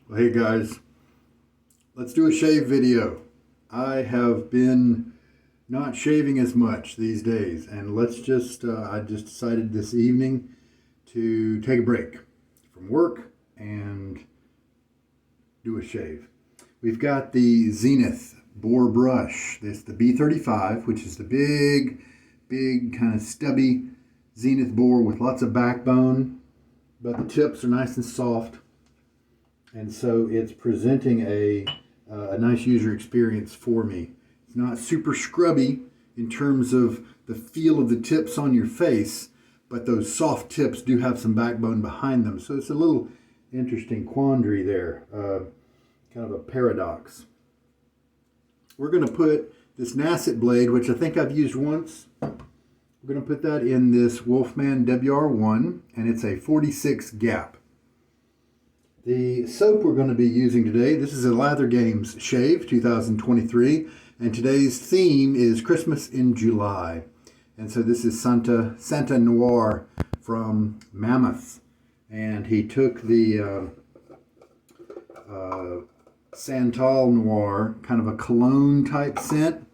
Well, hey guys, let's do a shave video. I have been not shaving as much these days, and I just decided this evening to take a break from work and do a shave. We've got the Zenith boar brush. This the B35, which is the big kind of stubby Zenith boar with lots of backbone, but the tips are nice and soft. And so it's presenting a nice user experience for me. It's not super scrubby in terms of the feel of the tips on your face, but those soft tips do have some backbone behind them. So it's a little interesting quandary there, kind of a paradox. We're going to put this Nacet blade, which I think I've used once. We're going to put that in this Wolfman WR1, and it's a 46 gap. The soap we're going to be using today, this is a Lather Games Shave 2023, and today's theme is Christmas in July. And so this is Santa Noir from Mammoth, and he took the Santal Noir, kind of a cologne type scent,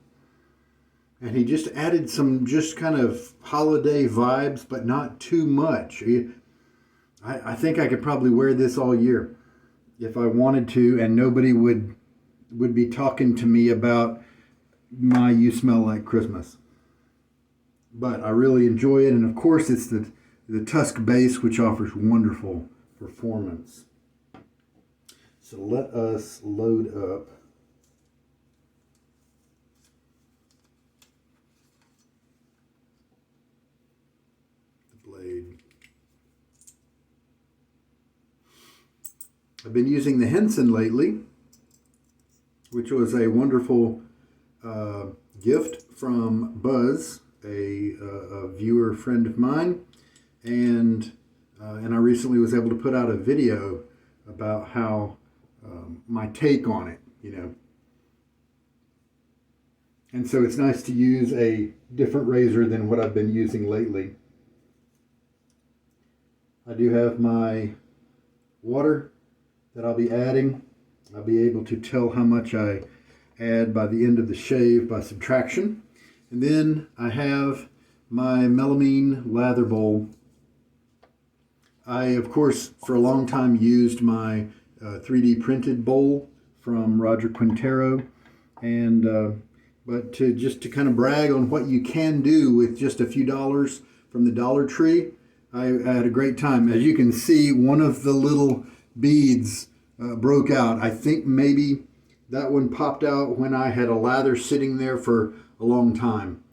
and he just added some just kind of holiday vibes, but not too much. I think I could probably wear this all year if I wanted to, and nobody would be talking to me about you smell like Christmas. But I really enjoy it, and of course it's the Tusk base, which offers wonderful performance. So let us load up the blade. I've been using the Henson lately, which was a wonderful gift from Buzz, a viewer friend of mine, and I recently was able to put out a video about how my take on it, And so it's nice to use a different razor than what I've been using lately. I do have my water that I'll be adding. I'll be able to tell how much I add by the end of the shave by subtraction. And then I have my melamine lather bowl. I, of course, for a long time used my 3D printed bowl from Roger Quintero, and but to kind of brag on what you can do with just a few dollars from the Dollar Tree, I had a great time. As you can see, one of the little beads broke out. I think maybe that one popped out when I had a lather sitting there for a long time.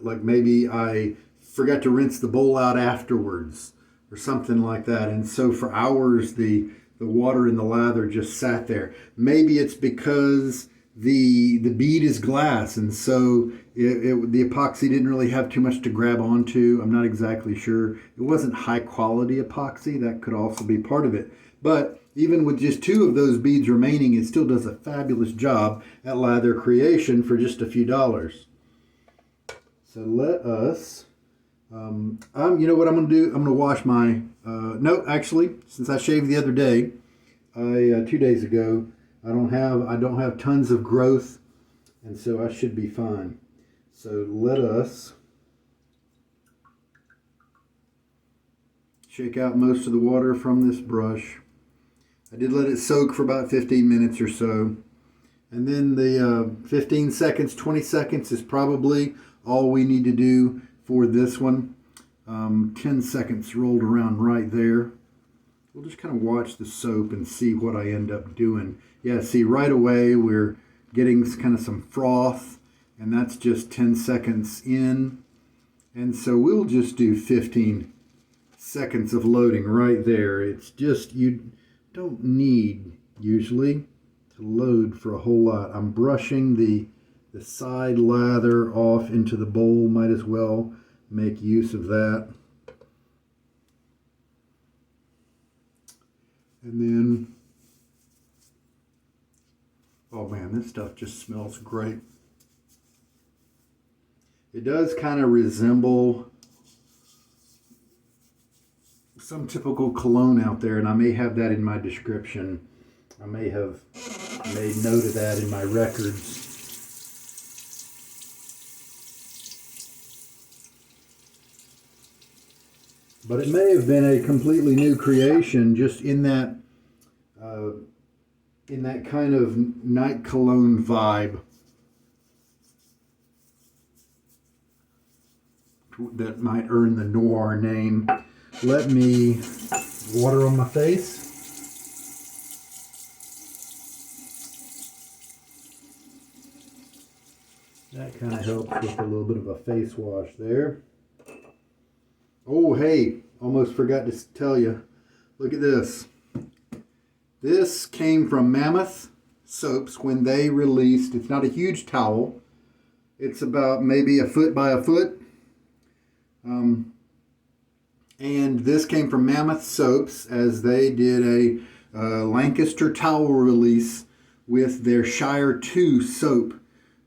Like maybe I forgot to rinse the bowl out afterwards or something like that. And so for hours, the water in the lather just sat there. Maybe it's because the bead is glass, and so the epoxy didn't really have too much to grab onto. I'm not exactly sure. It wasn't high quality epoxy. That could also be part of it. But even with just two of those beads remaining, it still does a fabulous job at lather creation for just a few dollars. So let us, you know what I'm going to do? I'm going to wash my, no, actually, since I shaved the other day, 2 days ago, I don't have tons of growth, and so I should be fine. So let us shake out most of the water from this brush. I did let it soak for about 15 minutes or so. And then the 15 seconds, 20 seconds is probably all we need to do for this one. 10 seconds rolled around right there. We'll just kind of watch the soap and see what I end up doing. Yeah, see, right away we're getting kind of some froth, and that's just 10 seconds in. And so we'll just do 15 seconds of loading right there. It's just, you don't need usually to load for a whole lot. I'm brushing the side lather off into the bowl. Might as well make use of that. And then, oh man, this stuff just smells great. It does kind of resemble some typical cologne out there, and I may have that in my description. I may have made note of that in my records. But it may have been a completely new creation, just in that kind of night cologne vibe that might earn the Noir name. Let me water on my face. That kind of helps with a little bit of a face wash there. Oh, hey, almost forgot to tell you. Look at this. This came from Mammoth soaps when they released, it's not a huge towel. It's about maybe a foot by a foot. And this came from Mammoth soaps as they did a Lancaster towel release with their Shire 2 soap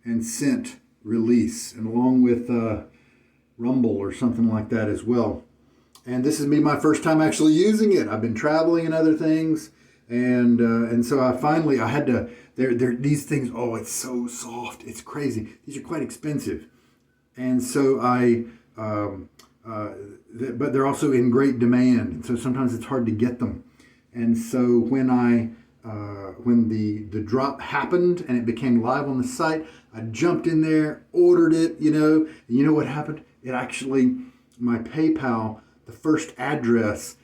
and scent release, and along with Rumble or something like that as well. And this is my first time actually using it. I've been traveling and other things, and so I had to. These things. Oh, it's so soft. It's crazy. These are quite expensive, and so but they're also in great demand. And so sometimes it's hard to get them. And so when the drop happened and it became live on the site, I jumped in there, ordered it, and you know what happened? It actually, my PayPal, the first address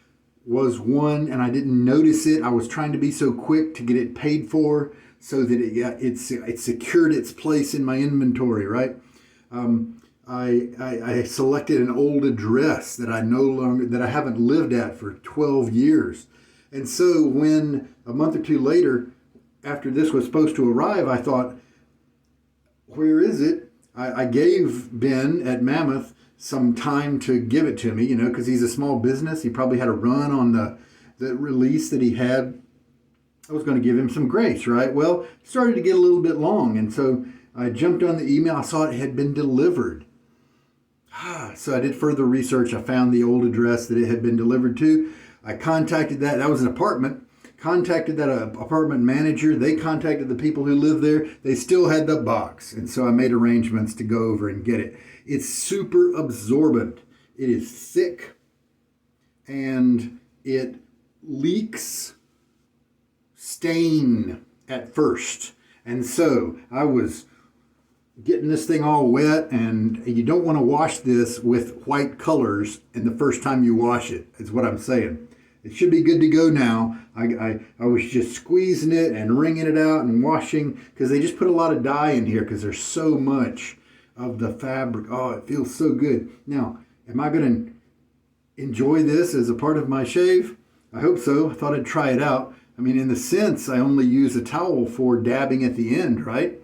was one, and I didn't notice it. I was trying to be so quick to get it paid for so that it secured its place in my inventory, right? I selected an old address that I haven't lived at for 12 years. And so when a month or two later, after this was supposed to arrive, I thought, where is it? I gave Ben at Mammoth some time to give it to me, because he's a small business. He probably had a run on the release that he had. I was going to give him some grace, right? Well, it started to get a little bit long. And so I jumped on the email. I saw it had been delivered. So I did further research. I found the old address that it had been delivered to. I contacted that was an apartment. Contacted that apartment manager. They contacted the people who live there. They still had the box. And so I made arrangements to go over and get it. It's super absorbent. It is thick and it leaks stain at first. And so I was getting this thing all wet, and you don't want to wash this with white colors in the first time you wash it, is what I'm saying. It should be good to go now. I was just squeezing it and wringing it out and washing, because they just put a lot of dye in here because there's so much of the fabric. Oh, it feels so good. Now, am I going to enjoy this as a part of my shave? I hope so. I thought I'd try it out. I mean, in the sense, I only use a towel for dabbing at the end, right?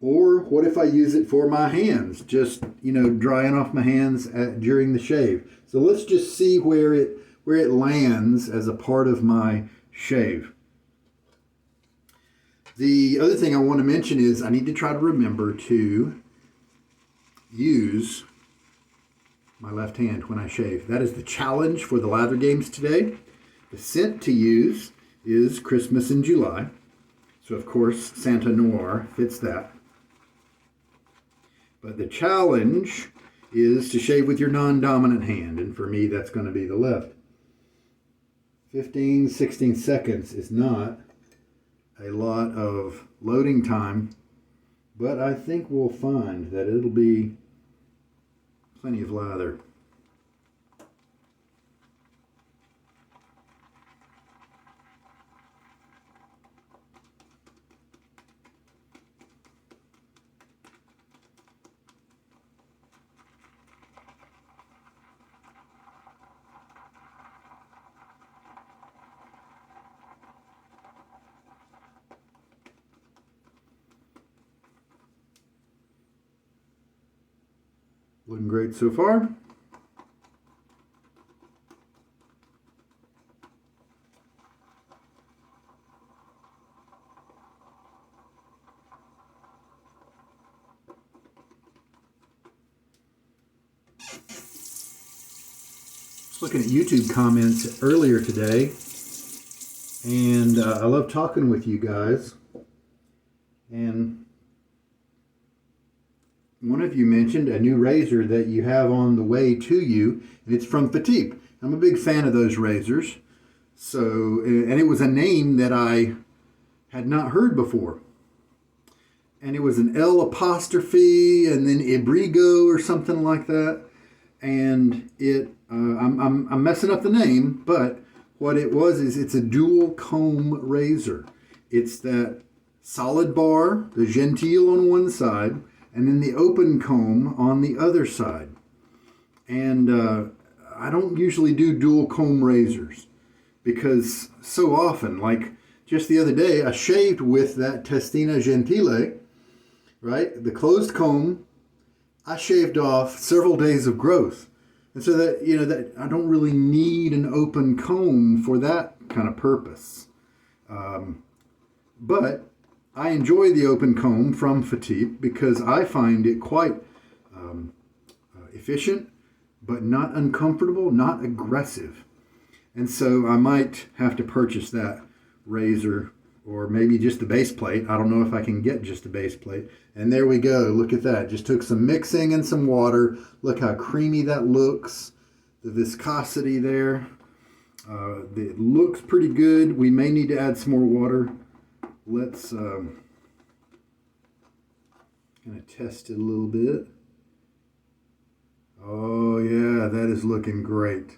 Or what if I use it for my hands, just, drying off my hands during the shave. So let's just see where it lands as a part of my shave. The other thing I want to mention is I need to try to remember to use my left hand when I shave. That is the challenge for the Lather games today. The scent to use is Christmas in July. So of course, Santa Noir fits that. But the challenge is to shave with your non-dominant hand. And for me, that's going to be the left. 15, 16 seconds is not a lot of loading time. But I think we'll find that it'll be plenty of lather. Looking great so far. Looking at YouTube comments earlier today, And I love talking with you guys. And one of you mentioned a new razor that you have on the way to you, and it's from Petite. I'm a big fan of those razors. So, and it was a name that I had not heard before. And it was an L apostrophe and then Ibrigo or something like that. And I'm messing up the name, but what it was is it's a dual comb razor. It's that solid bar, the gentile on one side, and then the open comb on the other side. And I don't usually do dual comb razors because so often, like just the other day, I shaved with that Testina Gentile, right? The closed comb, I shaved off several days of growth. And so that, you know, that I don't really need an open comb for that kind of purpose. But I enjoy the open comb from Petite because I find it quite efficient, but not uncomfortable, not aggressive. And so I might have to purchase that razor, or maybe just the base plate. I don't know if I can get just the base plate. And there we go. Look at that. Just took some mixing and some water. Look how creamy that looks. The viscosity there. It looks pretty good. We may need to add some more water. Let's kind of test it a little bit. Oh yeah, that is looking great.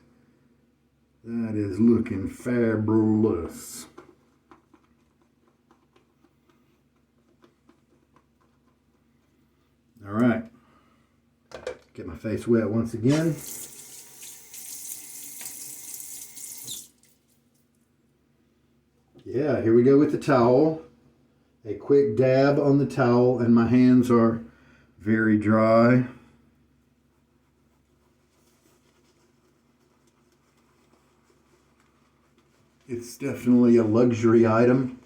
That is looking fabulous. All right, get my face wet once again. Yeah, here we go with the towel. A quick dab on the towel, and my hands are very dry. It's definitely a luxury item.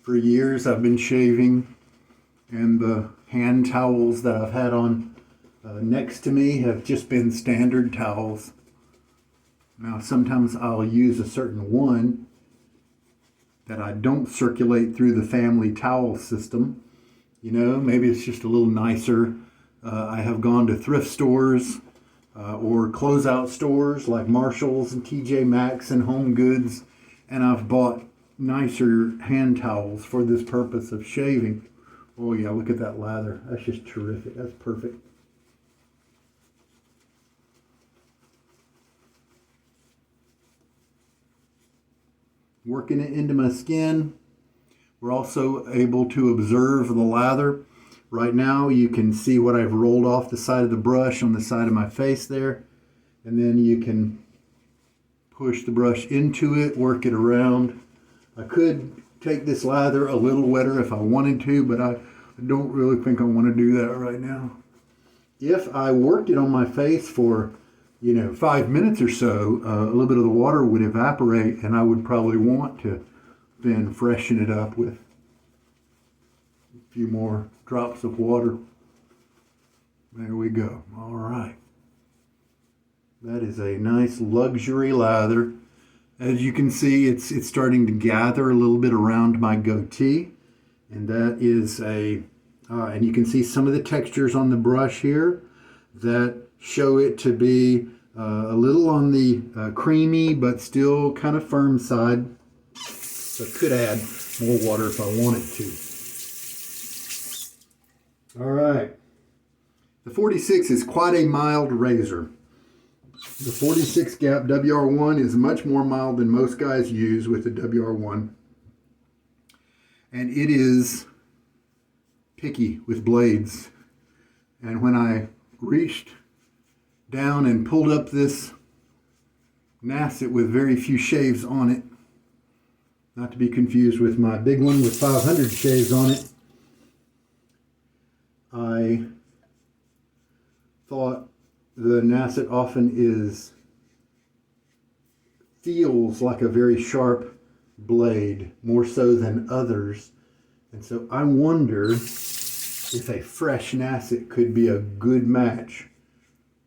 For years I've been shaving, and the hand towels that I've had on next to me have just been standard towels. Now sometimes I'll use a certain one that I don't circulate through the family towel system. You know, maybe it's just a little nicer. I have gone to thrift stores or closeout stores like Marshall's and TJ Maxx and Home Goods, and I've bought nicer hand towels for this purpose of shaving. Oh yeah, look at that lather. That's just terrific. That's perfect. Working it into my skin. We're also able to observe the lather. Right now you can see what I've rolled off the side of the brush on the side of my face there. And then you can push the brush into it, work it around. I could take this lather a little wetter if I wanted to, but I don't really think I want to do that right now. If I worked it on my face for 5 minutes or so, a little bit of the water would evaporate, and I would probably want to then freshen it up with a few more drops of water. There we go. All right. That is a nice luxury lather. As you can see, it's starting to gather a little bit around my goatee, and that is and you can see some of the textures on the brush here that show it to be a little on the creamy but still kind of firm side. So I could add more water if I wanted to. All right. The 46 is quite a mild razor. The 46 gap WR1 is much more mild than most guys use with the WR1. And it is picky with blades. And when I reached down and pulled up this Nacet with very few shaves on it, not to be confused with my big one with 500 shaves on it, I thought the Nacet often feels like a very sharp blade, more so than others. And so I wonder if a fresh Nacet could be a good match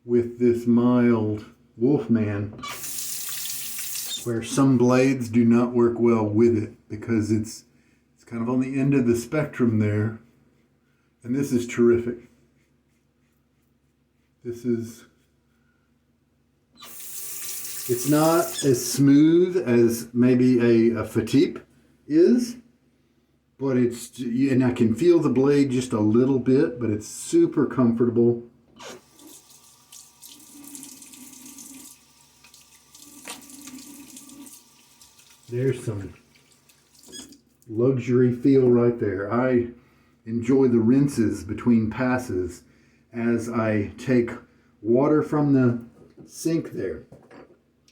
with this mild Wolfman. where some blades do not work well with it because it's kind of on the end of the spectrum there. And this is terrific. It's not as smooth as maybe a fatip is, but and I can feel the blade just a little bit, but it's super comfortable. There's some luxury feel right there. I enjoy the rinses between passes as I take water from the sink there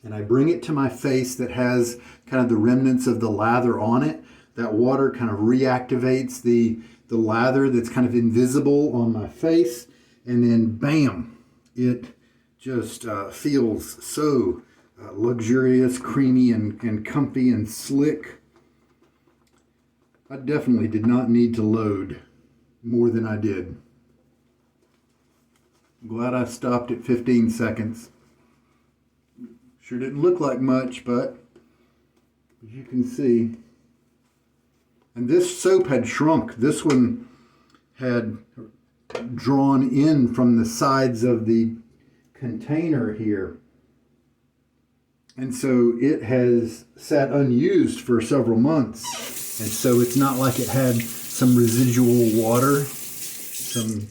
and I bring it to my face that has kind of the remnants of the lather on it. That water kind of reactivates the lather that's kind of invisible on my face, and then bam, it just feels so luxurious, creamy, and comfy and slick. I definitely did not need to load more than I did. I'm glad I stopped at 15 seconds. Sure didn't look like much, but as you can see. And this soap had shrunk. This one had drawn in from the sides of the container here. And so it has sat unused for several months. And so it's not like it had some residual water, some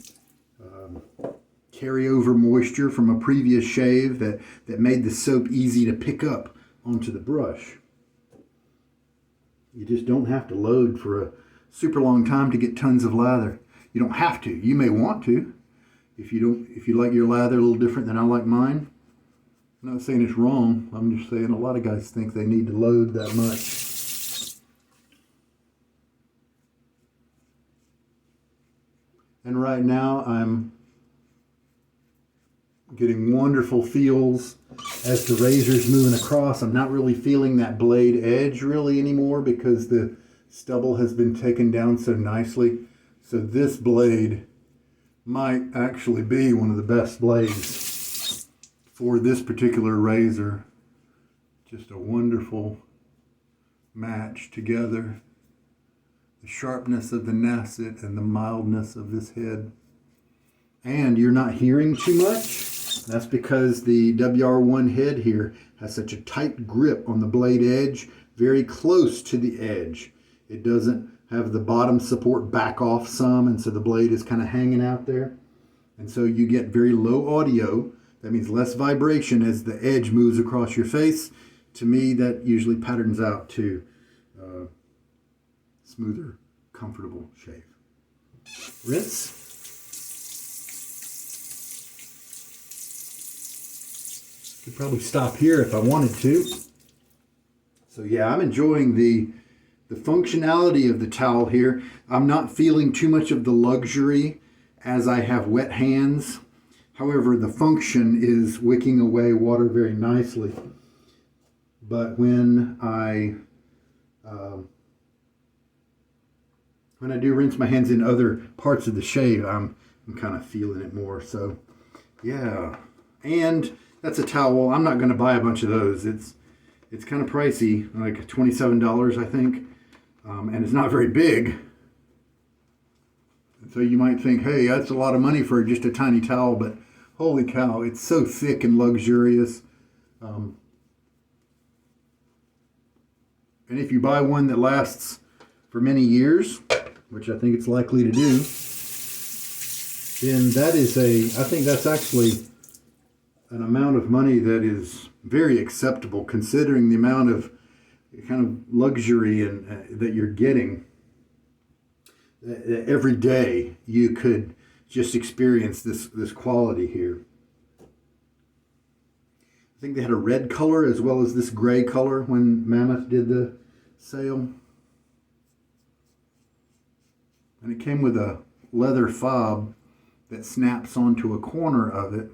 carryover moisture from a previous shave that made the soap easy to pick up onto the brush. You just don't have to load for a super long time to get tons of lather. You don't have to. You may want to. If you like your lather a little different than I like mine. I'm not saying it's wrong. I'm just saying a lot of guys think they need to load that much. And right now I'm getting wonderful feels as the razor's moving across. I'm not really feeling that blade edge really anymore because the stubble has been taken down so nicely. So this blade might actually be one of the best blades for this particular razor. Just a wonderful match together. The sharpness of the Nacet and the mildness of this head. And you're not hearing too much. That's because the WR1 head here has such a tight grip on the blade edge, very close to the edge. It doesn't have the bottom support back off some, and so the blade is kind of hanging out there. And so you get very low audio. That means less vibration as the edge moves across your face. To me, that usually patterns out to smoother, comfortable shave. Rinse. Could probably stop here if I wanted to. So yeah, I'm enjoying the functionality of the towel here. I'm not feeling too much of the luxury as I have wet hands. However, the function is wicking away water very nicely. But when I do rinse my hands in other parts of the shave, I'm kind of feeling it more. So yeah, and that's a towel. I'm not going to buy a bunch of those. It's kind of pricey, like $27, I think, and it's not very big. So you might think, hey, that's a lot of money for just a tiny towel, but holy cow, it's so thick and luxurious. And if you buy one that lasts for many years, which I think it's likely to do, then I think that's actually an amount of money that is very acceptable considering the amount of kind of luxury that you're getting. Every day you could just experience this quality here. I think they had a red color as well as this gray color when Mammoth did the sale. And it came with a leather fob that snaps onto a corner of it.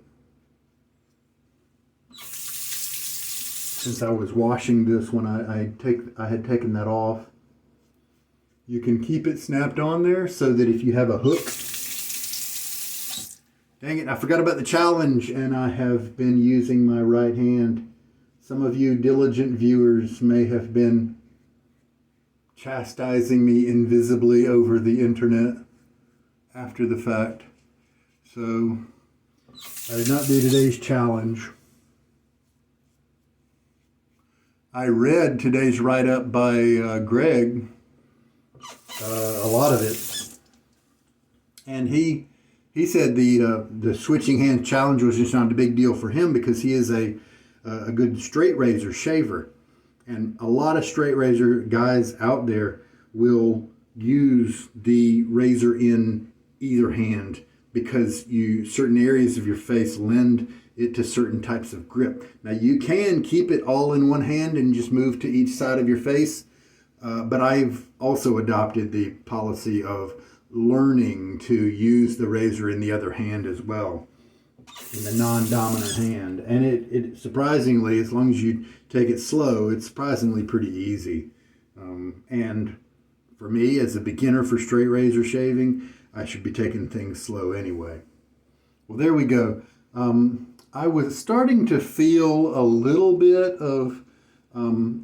Since I was washing this when I had taken that off, you can keep it snapped on there so that if you have a hook, dang it, I forgot about the challenge and I have been using my right hand Some of you diligent viewers may have been chastising me invisibly over the internet after the fact. So I did not do today's challenge. I read today's write-up by Greg, a lot of it, and he said the switching hand challenge was just not a big deal for him because he is a good straight razor shaver, and a lot of straight razor guys out there will use the razor in either hand because certain areas of your face lend it to certain types of grip. Now you can keep it all in one hand and just move to each side of your face, but I've also adopted the policy of learning to use the razor in the other hand as well, in the non-dominant hand. And it surprisingly, as long as you take it slow, it's surprisingly pretty easy. And for me, as a beginner for straight razor shaving, I should be taking things slow anyway. Well, there we go. I was starting to feel a little bit of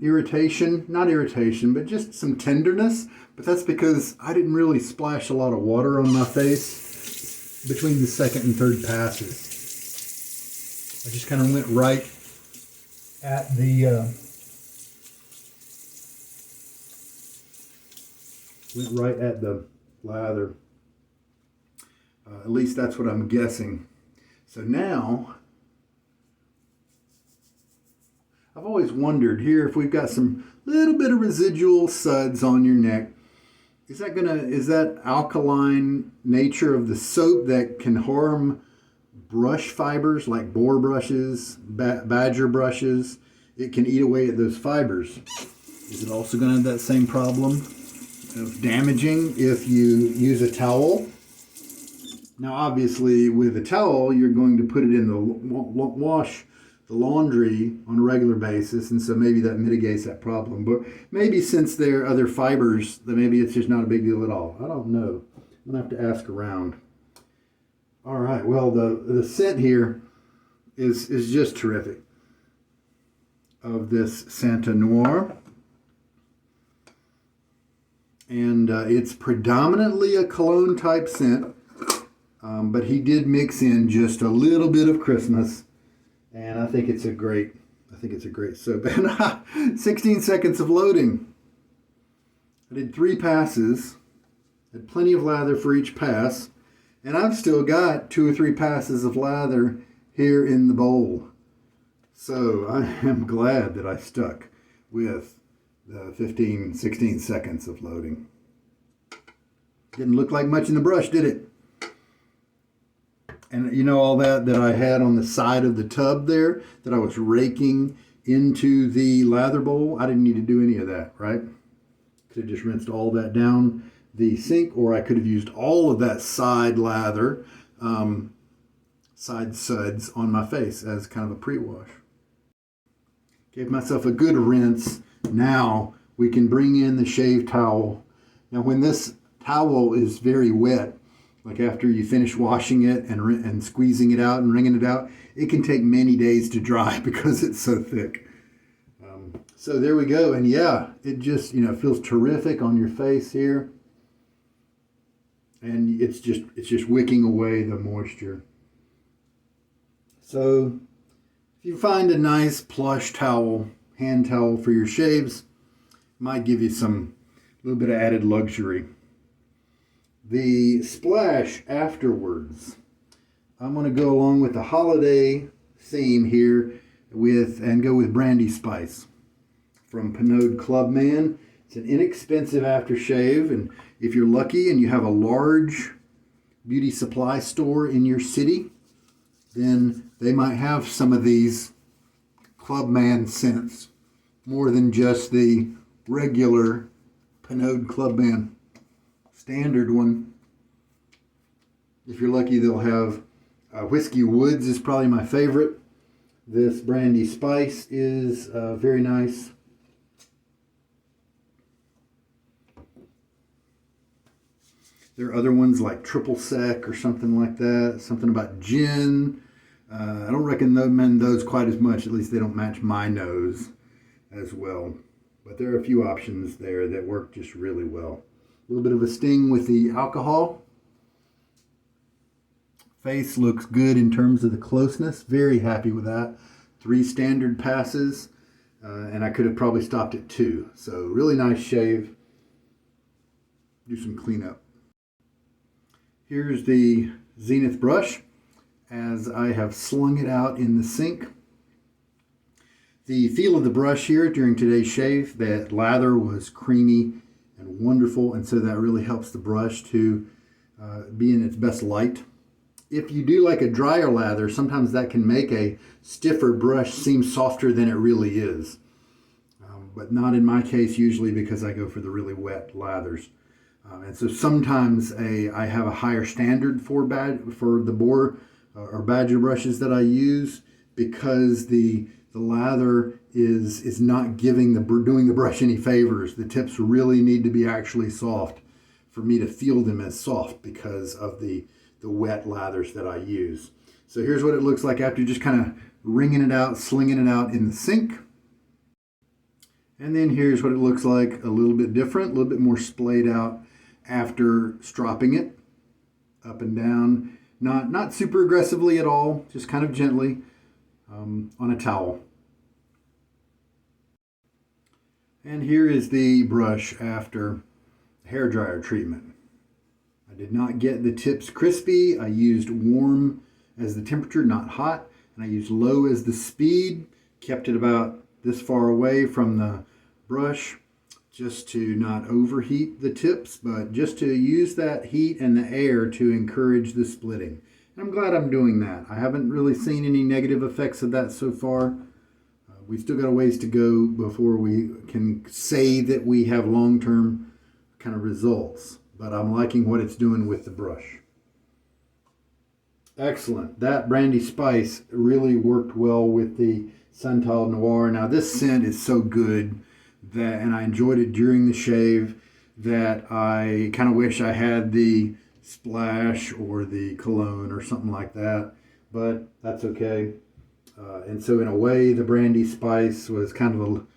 irritation, not irritation, but just some tenderness. But that's because I didn't really splash a lot of water on my face between the second and third passes. I just kind of went right at the lather. At least that's what I'm guessing. So now, I've always wondered here if we've got some little bit of residual suds on your neck. Is that alkaline nature of the soap that can harm brush fibers like boar brushes, badger brushes? It can eat away at those fibers. Is it also going to have that same problem of damaging if you use a towel? Now, obviously, with a towel, you're going to put it in the wash the laundry on a regular basis, and so maybe that mitigates that problem. But maybe since there are other fibers, then maybe it's just not a big deal at all. I don't know. I'm going to have to ask around. All right, well, the scent here is just terrific of this Santa Noir. And it's predominantly a cologne type scent. But he did mix in just a little bit of Christmas, and I think it's a great soap. 16 seconds of loading. I did 3 passes, had plenty of lather for each pass, and I've still got 2 or 3 passes of lather here in the bowl. So I am glad that I stuck with the 16 seconds of loading. Didn't look like much in the brush, did it? And you know all that I had on the side of the tub there that I was raking into the lather bowl? I didn't need to do any of that, right? Could have just rinsed all that down the sink, or I could have used all of that side lather, side suds on my face as kind of a pre-wash. Gave myself a good rinse. Now we can bring in the shave towel. Now when this towel is very wet, like after you finish washing it and squeezing it out and wringing it out, it can take many days to dry because it's so thick. So there we go. And yeah, it just, feels terrific on your face here. And it's just wicking away the moisture. So if you find a nice plush towel, hand towel for your shaves, it might give you a little bit of added luxury. The splash afterwards, I'm going to go along with the holiday theme here and go with Brandy Spice from Clubman. It's an inexpensive aftershave, and if you're lucky and you have a large beauty supply store in your city, then they might have some of these Clubman scents more than just the regular Clubman standard one. If you're lucky, they'll have Whiskey Woods is probably my favorite. This Brandy Spice is very nice. There are other ones like Triple Sec or something like that. Something about gin. I don't recommend those quite as much. At least they don't match my nose as well. But there are a few options there that work just really well. A little bit of a sting with the alcohol. Face looks good in terms of the closeness. Very happy with that. 3 standard passes, and I could have probably stopped at 2. So really nice shave. Do some cleanup. Here's the Zenith brush as I have slung it out in the sink. The feel of the brush here during today's shave, that lather was creamy and wonderful, and so that really helps the brush to be in its best light. If you do like a drier lather, sometimes that can make a stiffer brush seem softer than it really is. But not in my case usually, because I go for the really wet lathers. And so sometimes I have a higher standard for the boar or badger brushes that I use, because the lather is not doing the brush any favors. The tips really need to be actually soft for me to feel them as soft because of the wet lathers that I use. So here's what it looks like after just kind of wringing it out, slinging it out in the sink. And then here's what it looks like a little bit different, a little bit more splayed out after stropping it up and down. Not super aggressively at all, just kind of gently on a towel. And here is the brush after hair dryer treatment. I did not get the tips crispy. I used warm as the temperature, not hot. And I used low as the speed. Kept it about this far away from the brush just to not overheat the tips, but just to use that heat and the air to encourage the splitting. And I'm glad I'm doing that. I haven't really seen any negative effects of that so far. We've still got a ways to go before we can say that we have long-term kind of results. But I'm liking what it's doing with the brush. Excellent. That Brandy Spice really worked well with the Santal Noir. Now this scent is so good and I enjoyed it during the shave, that I kind of wish I had the splash or the cologne or something like that, but that's okay. And so in a way, the Brandy Spice was kind of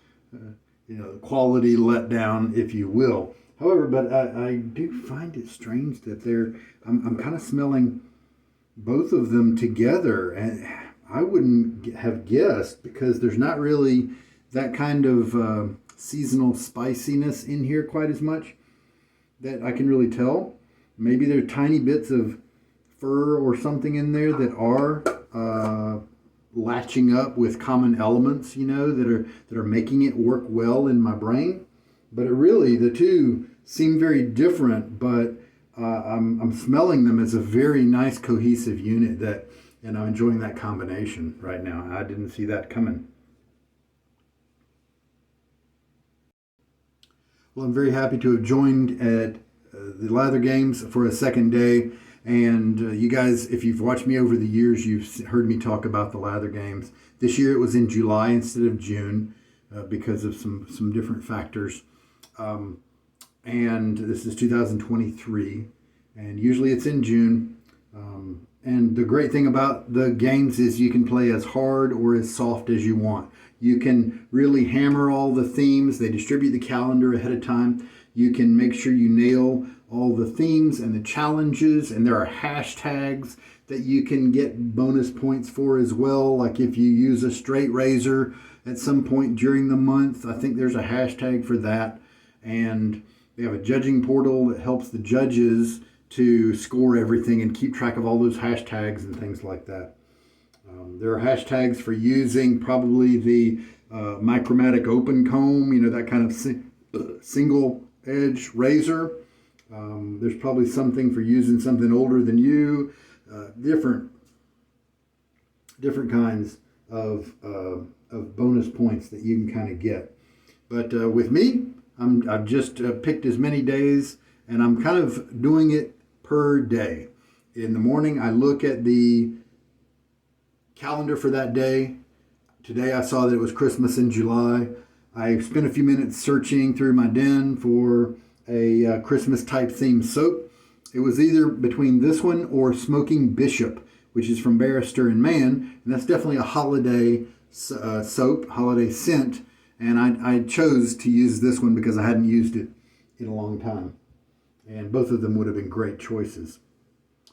a quality letdown, if you will. However, but I do find it strange that I'm kind of smelling both of them together, and I wouldn't have guessed, because there's not really that kind of seasonal spiciness in here quite as much that I can really tell. Maybe there are tiny bits of fir or something in there that are latching up with common elements, that are making it work well in my brain. But the two seem very different, but I'm smelling them as a very nice cohesive unit, and I'm enjoying that combination right now. I didn't see that coming. Well, I'm very happy to have joined at the Lather Games for a second day. And you guys, if you've watched me over the years, you've heard me talk about the Lather Games. This year it was in July instead of June because of some different factors. And this is 2023. And usually it's in June. And the great thing about the games is you can play as hard or as soft as you want. You can really hammer all the themes. They distribute the calendar ahead of time. You can make sure you nail all the themes and the challenges, and there are hashtags that you can get bonus points for as well. Like if you use a straight razor at some point during the month, I think there's a hashtag for that. And they have a judging portal that helps the judges to score everything and keep track of all those hashtags and things like that. There are hashtags for using probably the micromatic open comb, that kind of single edge razor. There's probably something for using something older than you. Different kinds of bonus points that you can kind of get. But with me, I've just picked as many days, and I'm kind of doing it per day. In the morning, I look at the calendar for that day. Today I saw that it was Christmas in July. I spent a few minutes searching through my den for a Christmas type themed soap. It was either between this one or Smoking Bishop, which is from Barrister and Mann, and that's definitely a holiday soap, holiday scent, and I chose to use this one because I hadn't used it in a long time, and both of them would have been great choices.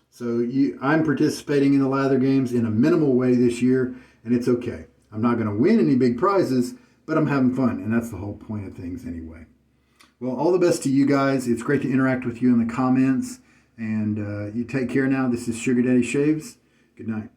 So I'm participating in the lather games in a minimal way this year, and it's okay. I'm not going to win any big prizes, but I'm having fun, and that's the whole point of things anyway. Well, all the best to you guys. It's great to interact with you in the comments, and you take care now. This is Sugar Daddy Shaves. Good night.